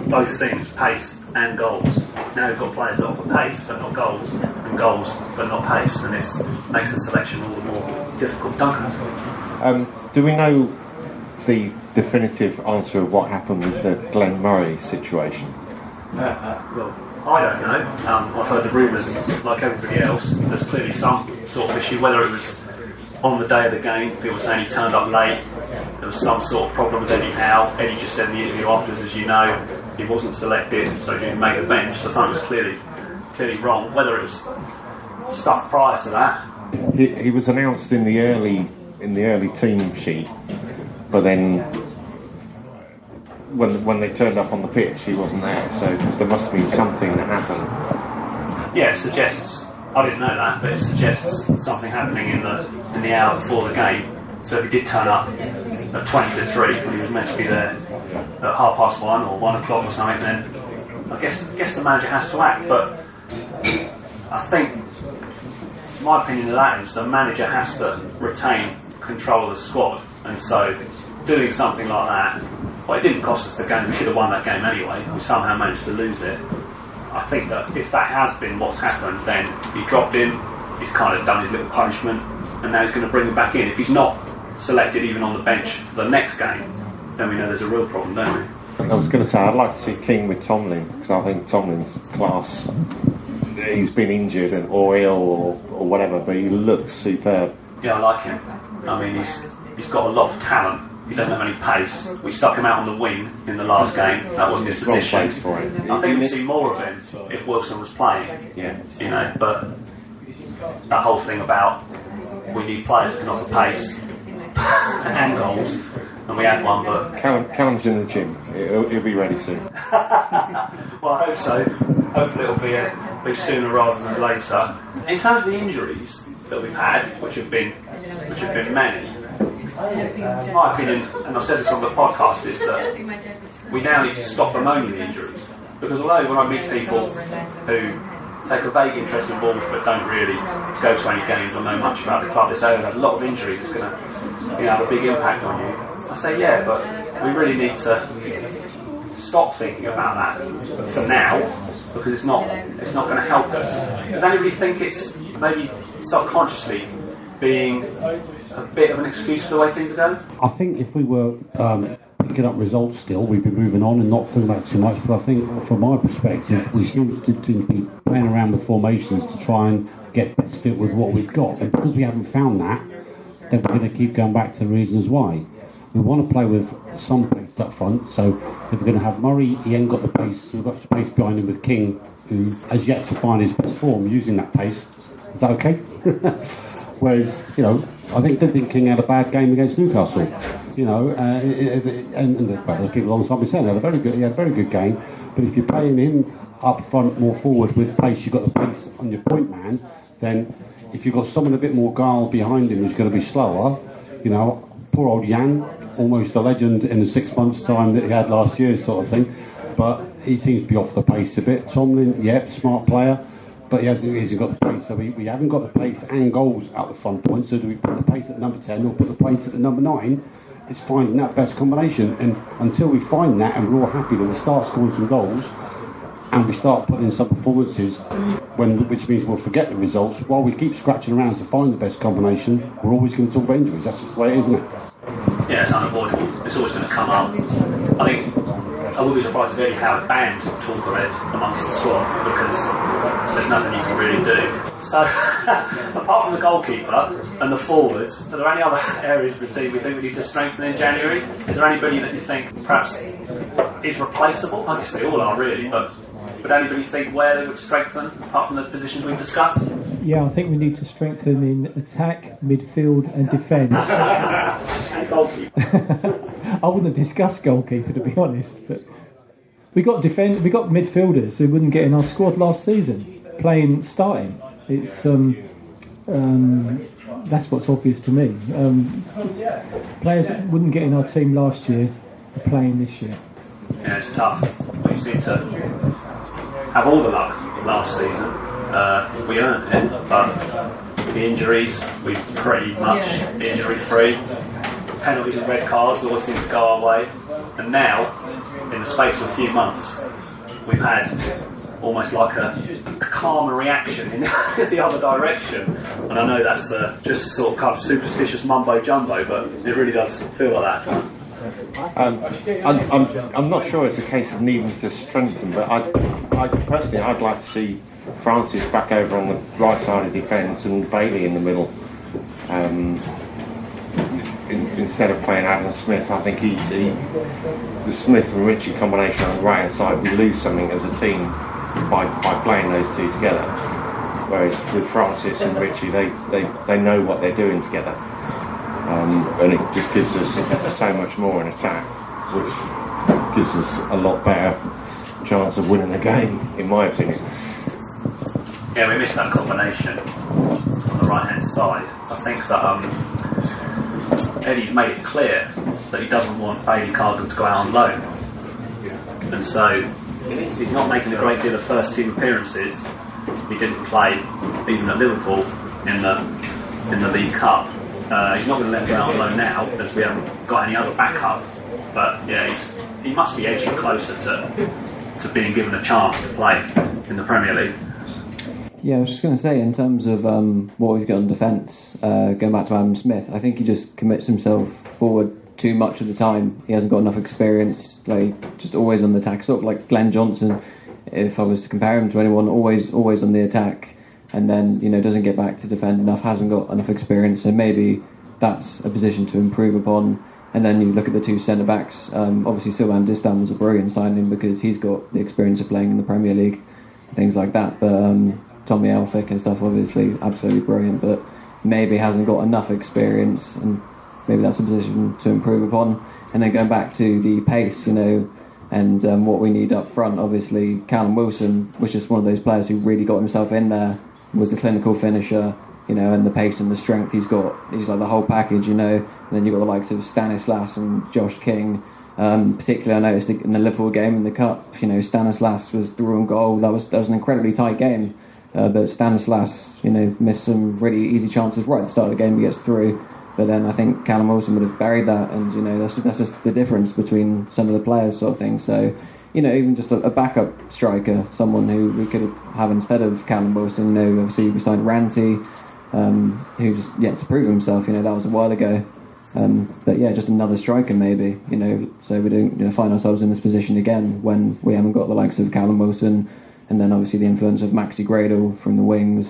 both things, pace and goals. Now we've got players that offer pace but not goals, and goals but not pace, and it makes the selection all the more difficult. Duncan? Do we know the definitive answer of what happened with the Glenn Murray situation? Well, I don't know. I've heard the rumours, like everybody else. There's clearly some sort of issue, whether it was on the day of the game, people were saying he turned up late, there was some sort of problem with Eddie Howe. Eddie just said in the interview afterwards, as you know, he wasn't selected, so he didn't make the bench, so something was clearly wrong. Whether it was stuff prior to that. He was announced in the early team sheet, but then when they turned up on the pitch, he wasn't there, so there must have been something that happened. Yeah, it suggests, I didn't know that, but it suggests something happening in the hour before the game. So if he did turn up at 20 to 3 when he was meant to be there at 1:30 or 1 o'clock or something, then I guess the manager has to act. But I think my opinion of that is the manager has to retain control of the squad, and so doing something like that, well, it didn't cost us the game, we should have won that game anyway, we somehow managed to lose it. I think that if that has been what's happened, then he dropped in, he's kind of done his little punishment, and now he's going to bring him back in. If he's not selected even on the bench for the next game, then we know there's a real problem, don't we? I was going to say, I'd like to see King with Tomlin, because I think Tomlin's class. He's been injured or ill or whatever, but he looks superb. Yeah, I like him. I mean, he's got a lot of talent. He doesn't have any pace. We stuck him out on the wing in the last game. That wasn't his position. Wrong place for him. I think we'd see more of him if Wilson was playing. Yeah. You know, but that whole thing about we need players that can offer pace and goals, and we had one, but Callum's in the gym. He'll be ready soon. Well, I hope so. Hopefully it'll be sooner rather than later. In terms of the injuries that we've had, which have been many, my opinion, and I've said this on the podcast, is that we now need to stop bemoaning the injuries. Because although when I meet people who take a vague interest in Bournemouth but don't really go to any games or know much about the club, they say, oh, there's a lot of injuries, it's going to have a big impact on you. I say, yeah, but we really need to stop thinking about that for now, because it's not going to help us. Does anybody think it's maybe subconsciously being a bit of an excuse for the way things are going? I think if we were picking up results still, we'd be moving on and not thinking about too much. But I think, from my perspective, we seem to be playing around with formations to try and get best fit with what we've got. And because we haven't found that, then we're going to keep going back to the reasons why. We want to play with some pace up front. So if we're going to have Murray, he ain't got the pace. So we've got space behind him with King, who has yet to find his best form using that pace. Is that okay? Whereas, I think King had a bad game against Newcastle. And there's people alongside me saying he had a very good game. But if you're playing him up front more forward with pace, you've got the pace on your point man, then if you've got someone a bit more guile behind him who's going to be slower, poor old Yang, almost a legend in the 6 months' time that he had last year, sort of thing. But he seems to be off the pace a bit. Tomlin, smart player, but he hasn't got the pace. So we haven't got the pace and goals out the front point. So do we put the pace at number 10 or put the pace at the number 9? It's finding that best combination. And until we find that and we're all happy that we start scoring some goals and we start putting in some performances, which means we'll forget the results, while we keep scratching around to find the best combination, we're always going to talk about injuries. That's just the way it is, isn't it? Yeah, it's unavoidable. It's always going to come up. I think I wouldn't be surprised if Eddie Howe banned Talkerhead amongst the squad because there's nothing you can really do. So, apart from the goalkeeper and the forwards, are there any other areas of the team we think we need to strengthen in January? Is there anybody that you think perhaps is replaceable? I guess they all are really, but would anybody think where they would strengthen apart from those positions we've discussed? Yeah, I think we need to strengthen in attack, midfield and defence. And goalkeeper. I wouldn't have discussed goalkeeper, to be honest, but we got midfielders who wouldn't get in our squad last season, starting. It's that's what's obvious to me. Players that wouldn't get in our team last year are playing this year. Yeah, it's tough. We seem to have all the luck last season. We earned it, but the injuries, we pretty much injury-free. Penalties and red cards always seem to go our way. And now, in the space of a few months, we've had almost like a calmer reaction in the other direction. And I know that's just sort of kind of superstitious mumbo-jumbo, but it really does feel like that. I'm not sure it's a case of needing to strengthen, but I personally, I'd like to see Francis back over on the right side of defence and Bailey in the middle. Instead of playing Adam Smith, I think the Smith and Ritchie combination on the right hand side, we lose something as a team by playing those two together. Whereas with Francis and Ritchie, they know what they're doing together. And it just gives us so much more in attack, which gives us a lot better chance of winning the game, in my opinion. Yeah, we missed that combination on the right-hand side. I think that Eddie's made it clear that he doesn't want Bailey Cargill to go out on loan, and so he's not making a great deal of first-team appearances. He didn't play even at Liverpool in the League Cup. He's not going to let him go out on loan now, as we haven't got any other backup. But yeah, he must be edging closer to being given a chance to play in the Premier League. Yeah, I was just going to say, in terms of what we've got in defence, going back to Adam Smith, I think he just commits himself forward too much of the time. He hasn't got enough experience, just always on the attack, sort of like Glenn Johnson. If I was to compare him to anyone, always on the attack, and then doesn't get back to defend enough, hasn't got enough experience. So maybe that's a position to improve upon. And then you look at the two centre backs. Obviously, Sylvain Distin was a brilliant signing because he's got the experience of playing in the Premier League, things like that. But Tommy Elphick and stuff, obviously, absolutely brilliant, but maybe hasn't got enough experience, and maybe that's a position to improve upon. And then going back to the pace, and what we need up front, obviously, Callum Wilson was just one of those players who really got himself in there, was the clinical finisher, and the pace and the strength he's got. He's like the whole package, And then you've got the likes of Stanislas and Josh King. Particularly, I noticed in the Liverpool game in the Cup, Stanislas was through on goal. That was an incredibly tight game. But Stanislas, missed some really easy chances right at the start of the game. He gets through, but then I think Callum Wilson would have buried that, and that's just the difference between some of the players, sort of thing. So, even just a backup striker, someone who we could have instead of Callum Wilson. Obviously we signed Ranty, who's yet to prove himself. That was a while ago. But yeah, just another striker maybe. So we don't find ourselves in this position again when we haven't got the likes of Callum Wilson. And then obviously the influence of Maxi Gradle from the wings,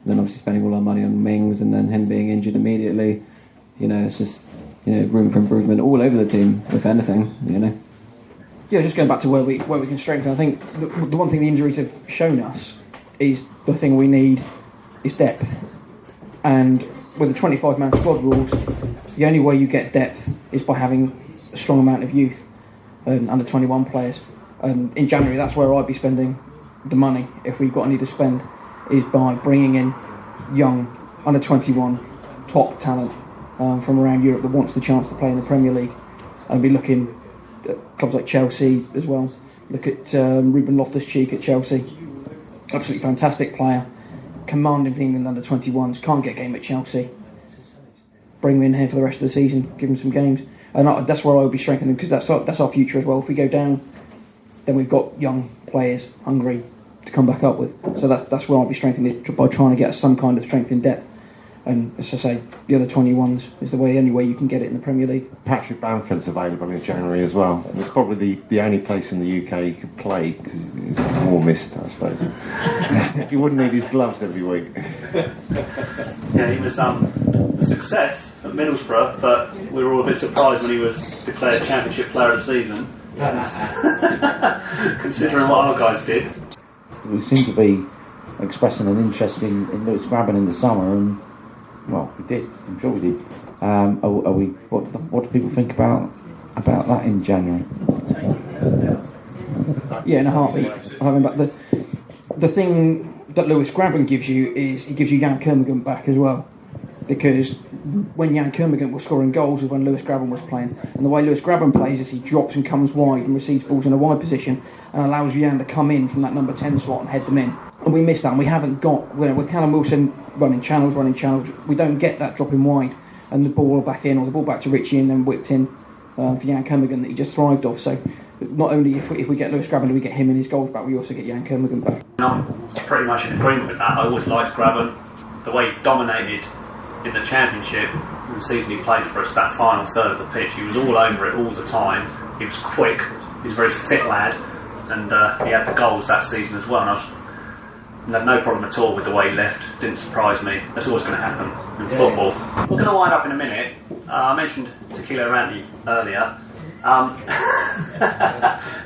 and then obviously spending all our money on wings, and then him being injured immediately. It's just room for improvement all over the team, if anything. Yeah, just going back to where we can strengthen. I think the one thing the injuries have shown us is the thing we need is depth. And with the 25-man squad rules, the only way you get depth is by having a strong amount of youth and under 21 players. In January, that's where I'd be spending the money, if we've got any to spend, is by bringing in young under 21 top talent from around Europe that wants the chance to play in the Premier League, and be looking at clubs like Chelsea as well. Look at Ruben Loftus-Cheek at Chelsea, absolutely fantastic player, commanding thing in under 21s, can't get a game at Chelsea. Bring him in here for the rest of the season, give him some games, and that's where I would be strengthening, because that's our future as well. If we go down, then we've got young players hungry to come back up with. So that's where I'll be strengthening it, by trying to get some kind of strength in depth. And as I say, the other 21s is the only way you can get it in the Premier League. Patrick Bamford's available in January as well. And it's probably the only place in the UK he could play because it's warmest, I suppose. He wouldn't need his gloves every week. Yeah, he was a success at Middlesbrough, but we were all a bit surprised when he was declared Championship Player of the Season, considering what our guys did. We seem to be expressing an interest in Lewis Grabban in the summer, and well, we did. I'm sure we did. Are we? What do people think about that in January? Yeah, in a heartbeat. I mean, but the thing that Lewis Grabban gives you is he gives you Jan Kermorgant back as well, because when Jan Kermorgant was scoring goals was when Lewis Grabban was playing, and the way Lewis Grabban plays is he drops and comes wide and receives balls in a wide position and allows Jan to come in from that number 10 slot and head them in. And we miss that, and we haven't got, with Callum Wilson running channels, we don't get that dropping wide and the ball back in, or the ball back to Richie and then whipped in for Jan Kermorgant that he just thrived off. So not only if we get Lewis Grabban do we get him and his goals back, we also get Jan Kermorgant back. I'm pretty much in agreement with that. I always liked Grabban. The way he dominated in the Championship, in the season he played for us, that final third of the pitch, he was all over it all the time. He was quick, he was a very fit lad, and he had the goals that season as well. And I had no problem at all with the way he left. Didn't surprise me. That's always going to happen in football. We're going to wind up in a minute. I mentioned Tequila Randy earlier.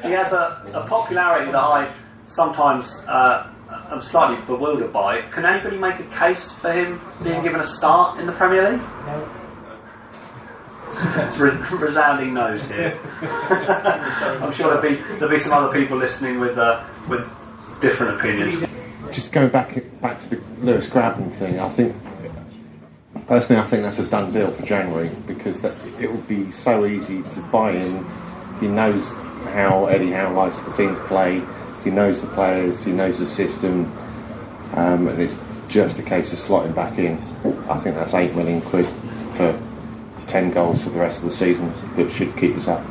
He has a popularity that I sometimes am slightly bewildered by. Can anybody make a case for him being given a start in the Premier League? No. It's resounding no's here. I'm sure there'll be some other people listening with different opinions. Just going back to the Lewis Grabban thing, I think that's a done deal for January, because it would be so easy to buy in. He knows how Eddie Howe likes the team to play. He knows the players. He knows the system, and it's just a case of slotting back in. I think that's £8 million for 10 goals for the rest of the season that should keep us up.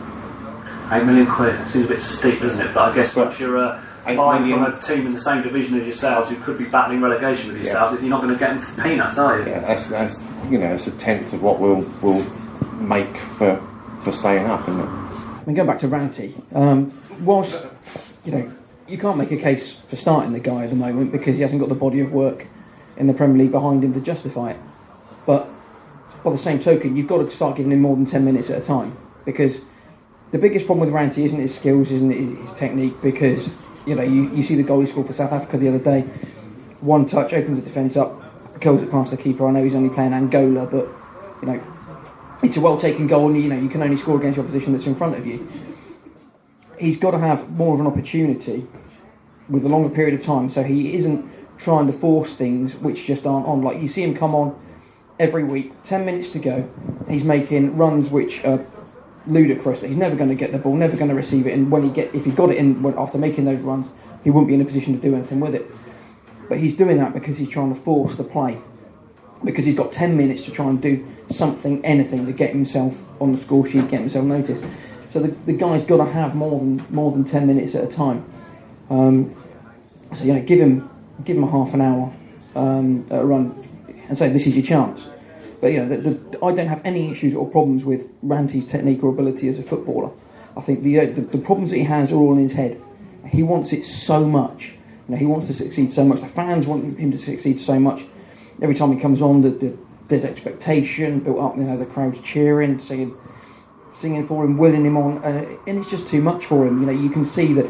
£8 million seems a bit steep, doesn't it? But I guess once you're buying from a team in the same division as yourselves who could be battling relegation with yourselves, you're not going to get them for peanuts, are you? Yeah, that's it's a tenth of what we'll make for staying up, isn't it? I mean, going back to Ranty, whilst you can't make a case for starting the guy at the moment because he hasn't got the body of work in the Premier League behind him to justify it, but by the same token, you've got to start giving him more than 10 minutes at a time, because the biggest problem with Ranty isn't his skills, isn't his technique, because you see the goal he scored for South Africa the other day. One touch, opens the defence up, curls it past the keeper. I know he's only playing Angola, but it's a well taken goal, and you can only score against your opposition that's in front of you. He's got to have more of an opportunity with a longer period of time, so he isn't trying to force things which just aren't on. Like, you see him come on every week, 10 minutes to go, he's making runs which are ludicrous, that he's never going to get the ball, never going to receive it, and if he got it in after making those runs, he wouldn't be in a position to do anything with it. But he's doing that because he's trying to force the play, because he's got 10 minutes to try and do something, anything, to get himself on the score sheet, get himself noticed. So the guy's got to have more than 10 minutes at a time. So give him a half an hour at a run and say this is your chance. But I don't have any issues or problems with Ranty's technique or ability as a footballer. I think the problems that he has are all in his head. He wants it so much. He wants to succeed so much. The fans want him to succeed so much. Every time he comes on, there's expectation built up. The crowd's cheering, singing for him, willing him on, and it's just too much for him. You can see that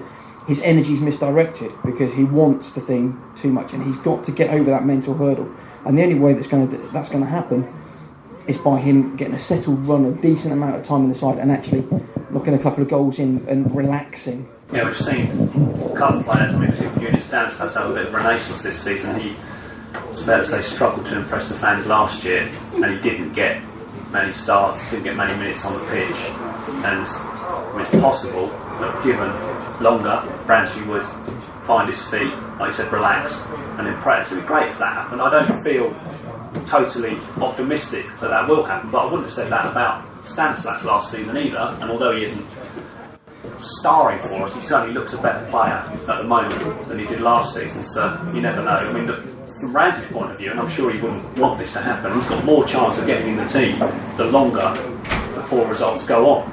his energy's misdirected because he wants the thing too much, and he's got to get over that mental hurdle. And the only way that's going to happen is by him getting a settled run, a decent amount of time on the side, and actually knocking a couple of goals in and relaxing. Yeah, we've seen a couple of players, particularly Unit Stanislas, have a bit of renaissance this season. He, it's fair to say, struggled to impress the fans last year, and he didn't get many starts, didn't get many minutes on the pitch. And it's possible that given longer, Ranty would find his feet, like you said, relax and impress. It would be great if that happened. I don't feel totally optimistic that will happen, but I wouldn't have said that about Stanislas last season either. And although he isn't starring for us, he certainly looks a better player at the moment than he did last season, so you never know. I mean, the from Randy's point of view, and I'm sure he wouldn't want this to happen, he's got more chance of getting in the team the longer the poor results go on.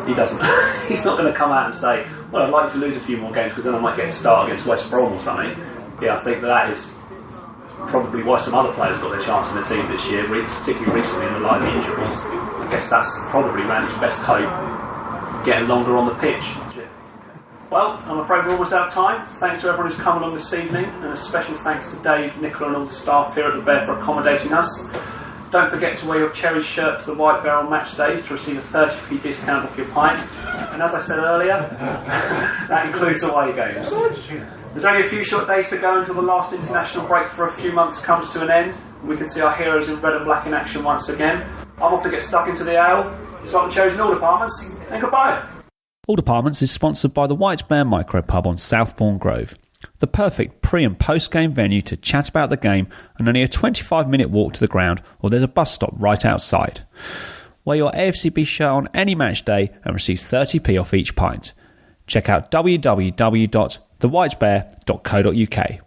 He doesn't. He's not going to come out and say, "Well, I'd like to lose a few more games because then I might get a start against West Brom or something." Yeah, I think that is probably why some other players got their chance in the team this year, particularly recently in the light of the injuries. I guess that's probably Randy's best hope, getting longer on the pitch. Well, I'm afraid we're almost out of time. Thanks to everyone who's come along this evening, and a special thanks to Dave, Nicola and all the staff here at the Bear for accommodating us. Don't forget to wear your Cherries shirt to the Wight Bear on match days to receive a 30p discount off your pint. And as I said earlier, that includes away games. There's only a few short days to go until the last international break for a few months comes to an end, and we can see our heroes in red and black in action once again. I'm off to get stuck into the ale, swap the Cherries in all departments, and goodbye. All Departments is sponsored by the Wight Bear Micro Pub on Southbourne Grove, the perfect pre- and post-game venue to chat about the game, and only a 25-minute walk to the ground, or there's a bus stop right outside. Wear your AFCB shirt on any match day and receive 30p off each pint. Check out www.thewhitebear.co.uk.